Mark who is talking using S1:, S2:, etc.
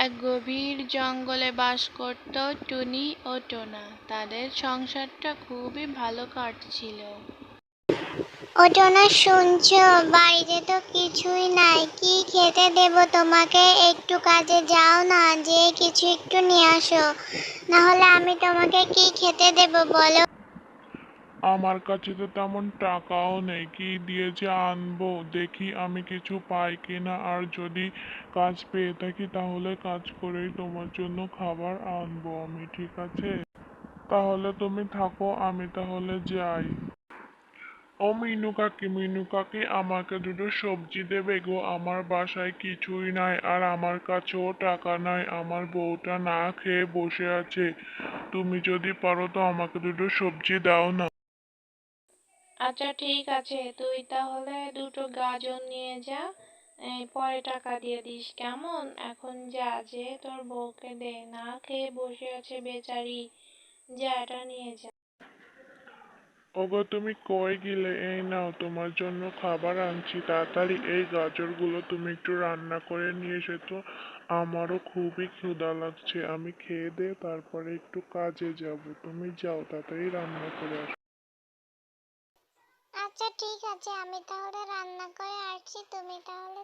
S1: এক গভীর জঙ্গলে বাস করত টুনি ও টোনা। তাদের সংসারটা খুবই ভালো কাটছিল।
S2: ও টোনা, শুনছো? বাড়িতে তো কিছুই নাই, কি খেতে দেব তোমাকে? একটু কাজে যাও না, যে কিছু একটু নিয়ে আসো, না হলে আমি তোমাকে কি খেতে দেব বলো?
S3: আমার কাছে তো তেমন টাকাও নেই, কি দিয়ে যে আনবো। দেখি আমি কিছু পাই কিনা, আর যদি কাজ পেয়ে থাকি তাহলে কাজ করেই তোমার জন্য খাবার আনবো আমি, ঠিক আছে? তাহলে তুমি থাকো, আমি তাহলে যাই। ও মিনু কাকি, আমাকে দুটো সবজি দেবে গো। আমার বাসায় কিছুই নাই, আর আমার কাছেও টাকা নাই। আমার বউটা না খেয়ে বসে আছে। তুমি যদি পারো তো আমাকে দুটো সবজি দাও না।
S1: আচ্ছা ঠিক আছে, তুই তাহলে দুটো গাজর নিয়ে যা। এই পরে টাকা দিয়ে দিস, কেমন? এখন যা, যে তোর বউকে দে, না খেয়ে বসে আছে বেচারি। যা, এটা নিয়ে যা।
S3: ওগো, তুমি কই গেলে? এই নাও, তোমার জন্য খাবার আনছি। তাড়াতাড়ি এই গাজরগুলো তুমি একটু রান্না করে নিয়ে এসো তো। আমারও খুবই ক্ষুধা লাগছে। আমি খেয়ে দে, তারপরে একটু কাজে যাব। তুমি যাও, তাড়াতাড়ি রান্না করে আসো।
S2: আচ্ছা ঠিক আছে, আমি তাহলে রান্না করে আসছি, তুমি তাহলে